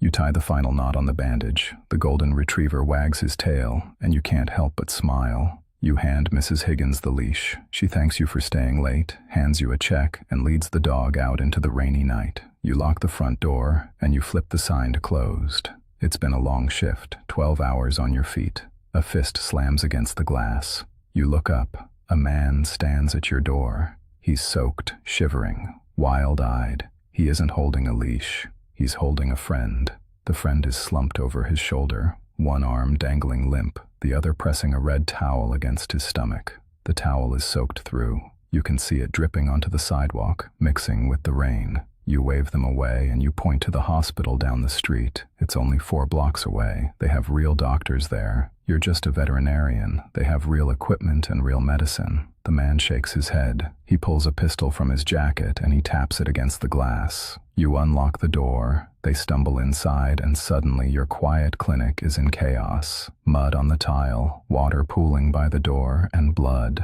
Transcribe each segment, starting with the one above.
You tie the final knot on the bandage. The golden retriever wags his tail, and you can't help but smile. You hand Mrs. Higgins the leash. She thanks you for staying late, hands you a check, and leads the dog out into the rainy night. You lock the front door, and you flip the sign to closed. It's been a long shift, 12 hours on your feet. A fist slams against the glass. You look up. A man stands at your door. He's soaked, shivering, wild-eyed. He isn't holding a leash. He's holding a friend. The friend is slumped over his shoulder, one arm dangling limp, the other pressing a red towel against his stomach. The towel is soaked through. You can see it dripping onto the sidewalk, mixing with the rain. You wave them away and you point to the hospital down the street. It's only 4 blocks away. They have real doctors there. You're just a veterinarian. They have real equipment and real medicine. The man shakes his head. He pulls a pistol from his jacket and he taps it against the glass. You unlock the door. They stumble inside and suddenly your quiet clinic is in chaos. Mud on the tile, water pooling by the door, and blood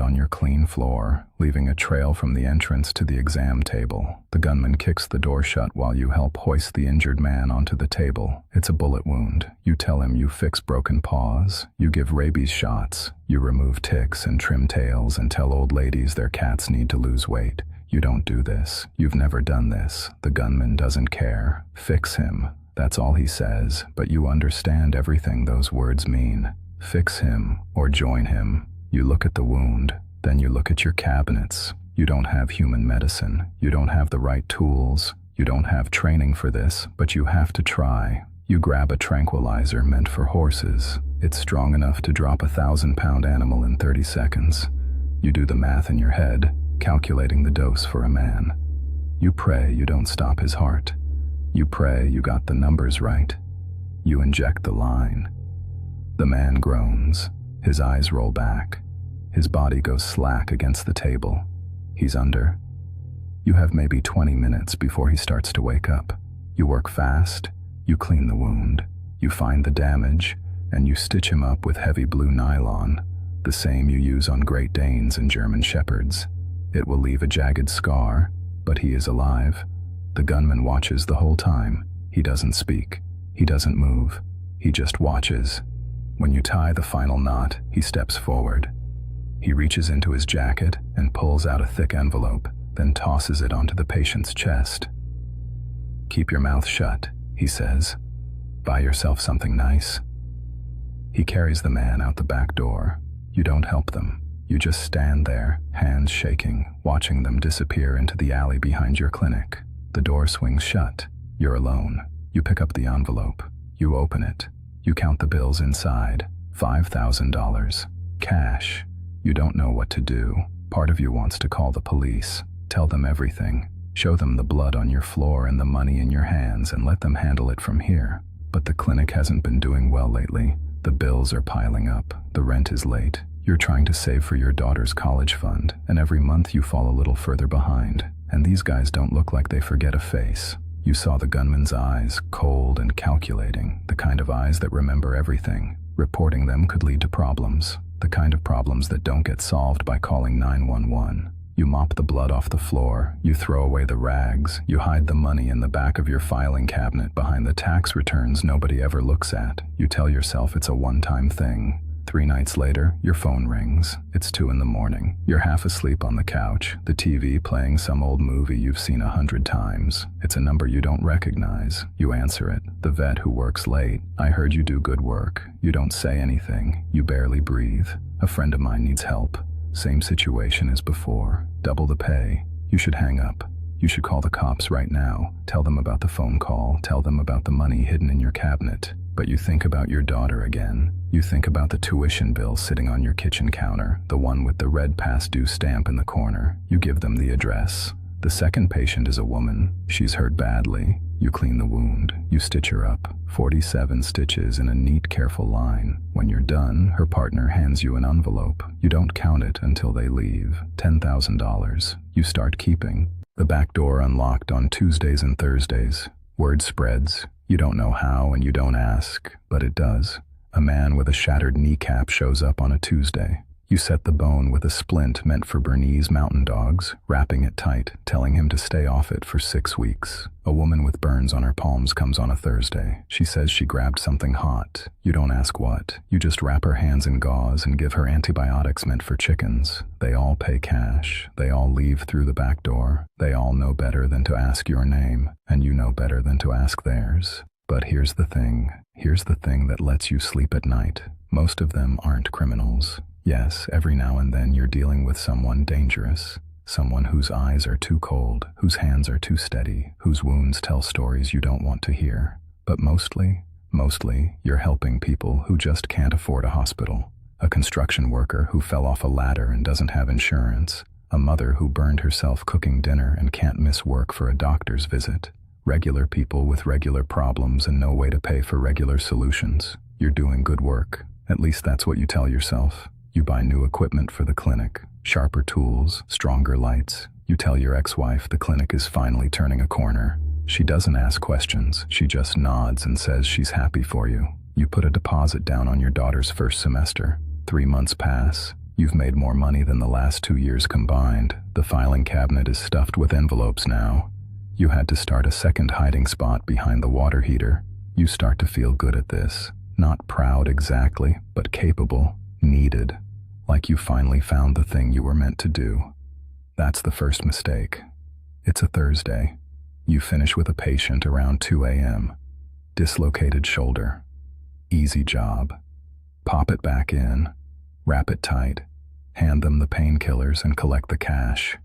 on your clean floor, leaving a trail from the entrance to the exam table. The gunman kicks the door shut while you help hoist the injured man onto the table. It's a bullet wound. You tell him you fix broken paws. You give rabies shots. You remove ticks and trim tails and tell old ladies their cats need to lose weight. You don't do this. You've never done this. The gunman doesn't care. Fix him. That's all he says, but you understand everything those words mean. Fix him or join him. You look at the wound, then you look at your cabinets. You don't have human medicine. You don't have the right tools. You don't have training for this, but you have to try. You grab a tranquilizer meant for horses. It's strong enough to drop a 1,000-pound animal in 30 seconds. You do the math in your head, calculating the dose for a man. You pray you don't stop his heart. You pray you got the numbers right. You inject the line. The man groans. His eyes roll back. His body goes slack against the table. He's under. You have maybe 20 minutes before he starts to wake up. You work fast. You clean the wound. You find the damage, and you stitch him up with heavy blue nylon, the same you use on Great Danes and German Shepherds. It will leave a jagged scar, but he is alive. The gunman watches the whole time. He doesn't speak. He doesn't move. He just watches. When you tie the final knot, he steps forward. He reaches into his jacket and pulls out a thick envelope, then tosses it onto the patient's chest. "Keep your mouth shut," he says. "Buy yourself something nice." He carries the man out the back door. You don't help them. You just stand there, hands shaking, watching them disappear into the alley behind your clinic. The door swings shut. You're alone. You pick up the envelope. You open it. You count the bills inside. $5,000. Cash. You don't know what to do. Part of you wants to call the police. Tell them everything. Show them the blood on your floor and the money in your hands and let them handle it from here. But the clinic hasn't been doing well lately. The bills are piling up. The rent is late. You're trying to save for your daughter's college fund, and every month you fall a little further behind. And these guys don't look like they forget a face. You saw the gunman's eyes, cold and calculating, the kind of eyes that remember everything. Reporting them could lead to problems, the kind of problems that don't get solved by calling 911. You mop the blood off the floor, you throw away the rags, you hide the money in the back of your filing cabinet behind the tax returns nobody ever looks at. You tell yourself it's a one-time thing. 3 nights later, your phone rings. It's 2 in the morning. You're half asleep on the couch, the TV playing some old movie you've seen 100 times. It's a number you don't recognize. You answer it. The vet who works late. "I heard you do good work." You don't say anything. You barely breathe. "A friend of mine needs help." Same situation as before. Double the pay. You should hang up. You should call the cops right now. Tell them about the phone call. Tell them about the money hidden in your cabinet. But you think about your daughter again. You think about the tuition bill sitting on your kitchen counter, the one with the red past due stamp in the corner. You give them the address. The second patient is a woman. She's hurt badly. You clean the wound. You stitch her up. 47 stitches in a neat, careful line. When you're done, her partner hands you an envelope. You don't count it until they leave. $10,000. You start keeping. The back door unlocked on Tuesdays and Thursdays. Word spreads. You don't know how and you don't ask, but it does. A man with a shattered kneecap shows up on a Tuesday. You set the bone with a splint meant for Bernese mountain dogs, wrapping it tight, telling him to stay off it for 6 weeks. A woman with burns on her palms comes on a Thursday. She says she grabbed something hot. You don't ask what. You just wrap her hands in gauze and give her antibiotics meant for chickens. They all pay cash. They all leave through the back door. They all know better than to ask your name, and you know better than to ask theirs. But here's the thing. Here's the thing that lets you sleep at night. Most of them aren't criminals. Yes, every now and then you're dealing with someone dangerous, someone whose eyes are too cold, whose hands are too steady, whose wounds tell stories you don't want to hear. But mostly, you're helping people who just can't afford a hospital. A construction worker who fell off a ladder and doesn't have insurance. A mother who burned herself cooking dinner and can't miss work for a doctor's visit. Regular people with regular problems and no way to pay for regular solutions. You're doing good work. At least that's what you tell yourself. You buy new equipment for the clinic, sharper tools, stronger lights. You tell your ex-wife the clinic is finally turning a corner. She doesn't ask questions, she just nods and says she's happy for you. You put a deposit down on your daughter's first semester. 3 months pass. You've made more money than the last 2 years combined. The filing cabinet is stuffed with envelopes now. You had to start a second hiding spot behind the water heater. You start to feel good at this. Not proud exactly, but capable, needed. Like you finally found the thing you were meant to do. That's the first mistake. It's a Thursday. You finish with a patient around 2 a.m. Dislocated shoulder. Easy job. Pop it back in, wrap it tight, hand them the painkillers and collect the cash.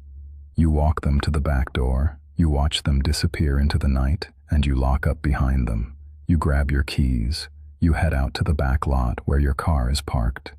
You walk them to the back door, you watch them disappear into the night, and you lock up behind them. You grab your keys, you head out to the back lot where your car is parked.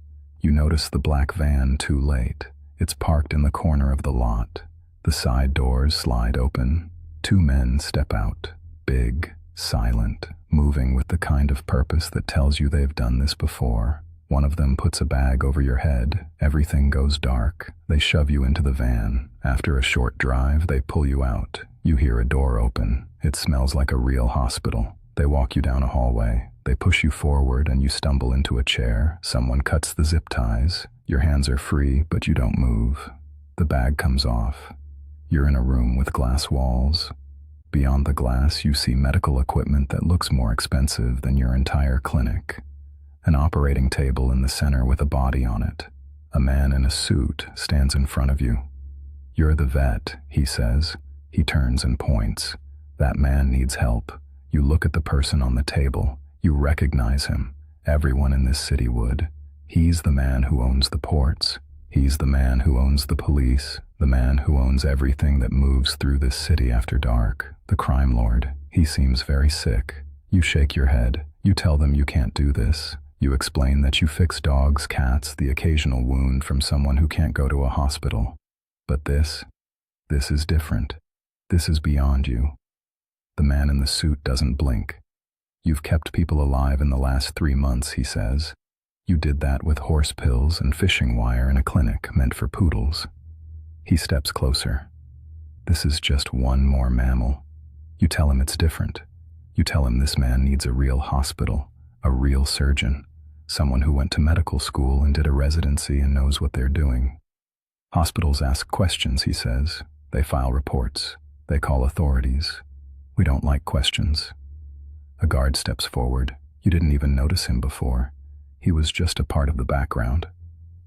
You notice the black van too late. It's parked in the corner of the lot. The side doors slide open. 2 men step out, big, silent, moving with the kind of purpose that tells you they've done this before. One of them puts a bag over your head. Everything goes dark. They shove you into the van. After a short drive, they pull you out. You hear a door open. It smells like a real hospital. They walk you down a hallway. They push you forward and you stumble into a chair. Someone cuts the zip ties. Your hands are free, but you don't move. The bag comes off. You're in a room with glass walls. Beyond the glass, you see medical equipment that looks more expensive than your entire clinic. An operating table in the center with a body on it. A man in a suit stands in front of you. "You're the vet," he says. He turns and points. "That man needs help." You look at the person on the table. You recognize him. Everyone in this city would. He's the man who owns the ports. He's the man who owns the police. The man who owns everything that moves through this city after dark. The crime lord. He seems very sick. You shake your head. You tell them you can't do this. You explain that you fix dogs, cats, the occasional wound from someone who can't go to a hospital. But this is different. This is beyond you. The man in the suit doesn't blink. "You've kept people alive in the last 3 months," he says. "You did that with horse pills and fishing wire in a clinic meant for poodles." He steps closer. "This is just one more mammal." You tell him it's different. You tell him this man needs a real hospital, a real surgeon, someone who went to medical school and did a residency and knows what they're doing. "Hospitals ask questions," he says. "They file reports. They call authorities. We don't like questions." A guard steps forward. You didn't even notice him before. He was just a part of the background.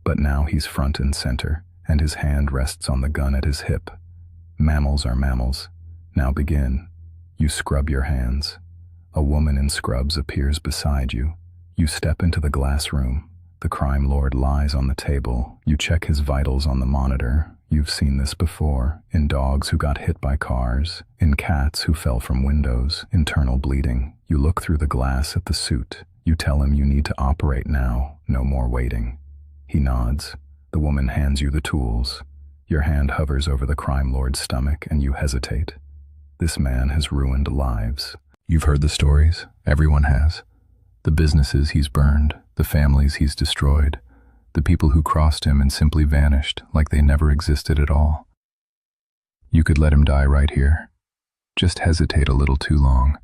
But now he's front and center, and his hand rests on the gun at his hip. Mammals are mammals. Now begin. You scrub your hands. A woman in scrubs appears beside you. You step into the glass room. The crime lord lies on the table. You check his vitals on the monitor. You've seen this before, in dogs who got hit by cars, in cats who fell from windows, internal bleeding. You look through the glass at the suit. You tell him you need to operate now, no more waiting. He nods. The woman hands you the tools. Your hand hovers over the crime lord's stomach and you hesitate. This man has ruined lives. You've heard the stories. Everyone has. The businesses he's burned, the families he's destroyed, the people who crossed him and simply vanished like they never existed at all. You could let him die right here. Just hesitate a little too long.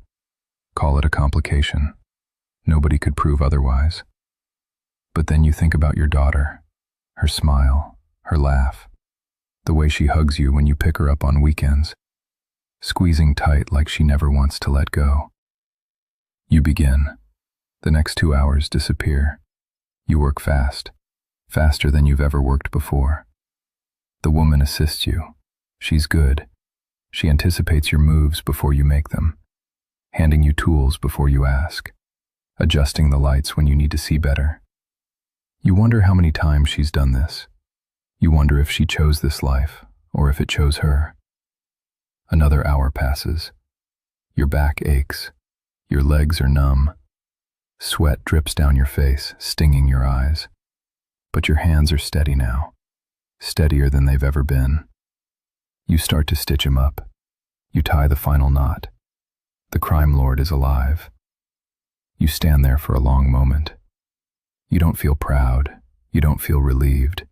Call it a complication. Nobody could prove otherwise. But then you think about your daughter. Her smile, her laugh, the way she hugs you when you pick her up on weekends, squeezing tight like she never wants to let go. You begin. The next 2 hours disappear. You work fast, faster than you've ever worked before. The woman assists you. She's good. She anticipates your moves before you make them, handing you tools before you ask, adjusting the lights when you need to see better. You wonder how many times she's done this. You wonder if she chose this life, or if it chose her. Another hour passes. Your back aches. Your legs are numb. Sweat drips down your face, stinging your eyes. But your hands are steady now, steadier than they've ever been. You start to stitch him up. You tie the final knot. The crime lord is alive. You stand there for a long moment. You don't feel proud. You don't feel relieved.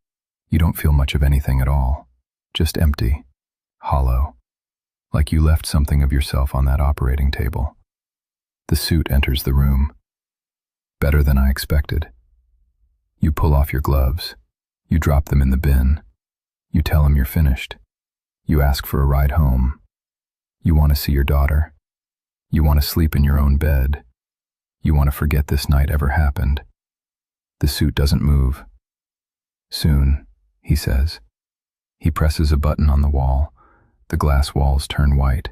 You don't feel much of anything at all. Just empty, hollow, like you left something of yourself on that operating table. The suit enters the room. Better than I expected. You pull off your gloves. You drop them in the bin. You tell him you're finished. You ask for a ride home. You want to see your daughter. You want to sleep in your own bed. You want to forget this night ever happened. The suit doesn't move. Soon, he says. He presses a button on the wall. The glass walls turn white.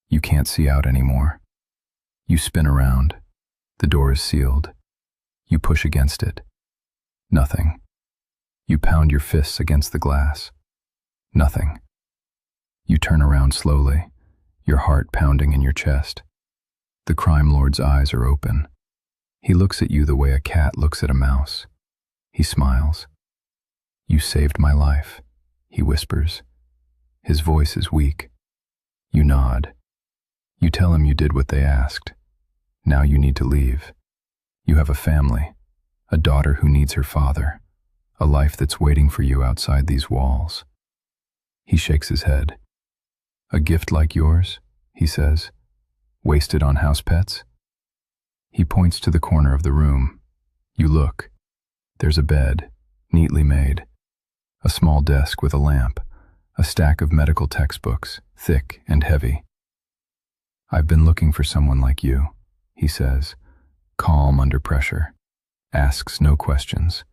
You can't see out anymore. You spin around. The door is sealed. You push against it. Nothing. You pound your fists against the glass. Nothing. You turn around slowly, your heart pounding in your chest. The crime lord's eyes are open. He looks at you the way a cat looks at a mouse. He smiles. You saved my life, he whispers. His voice is weak. You nod. You tell him you did what they asked. Now you need to leave. You have a family, a daughter who needs her father, a life that's waiting for you outside these walls. He shakes his head. A gift like yours, he says, wasted on house pets? He points to the corner of the room. You look. There's a bed, neatly made, a small desk with a lamp, a stack of medical textbooks, thick and heavy. I've been looking for someone like you, he says, calm under pressure, asks no questions,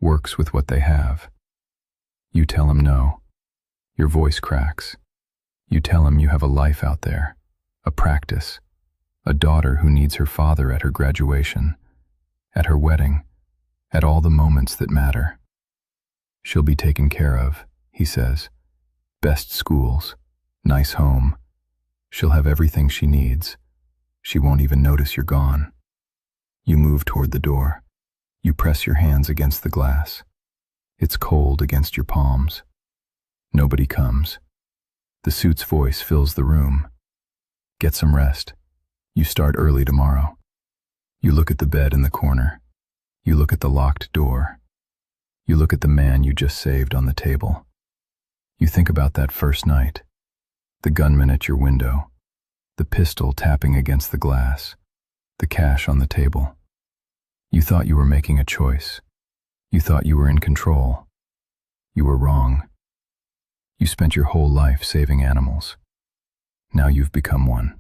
works with what they have. You tell him no. Your voice cracks. You tell him you have a life out there, a practice, a daughter who needs her father at her graduation, at her wedding, at all the moments that matter. She'll be taken care of, he says. Best schools, nice home. She'll have everything she needs. She won't even notice you're gone. You move toward the door. You press your hands against the glass. It's cold against your palms. Nobody comes. The suit's voice fills the room. Get some rest. You start early tomorrow. You look at the bed in the corner. You look at the locked door. You look at the man you just saved on the table. You think about that first night. The gunman at your window. The pistol tapping against the glass. The cash on the table. You thought you were making a choice. You thought you were in control. You were wrong. You spent your whole life saving animals. Now you've become one.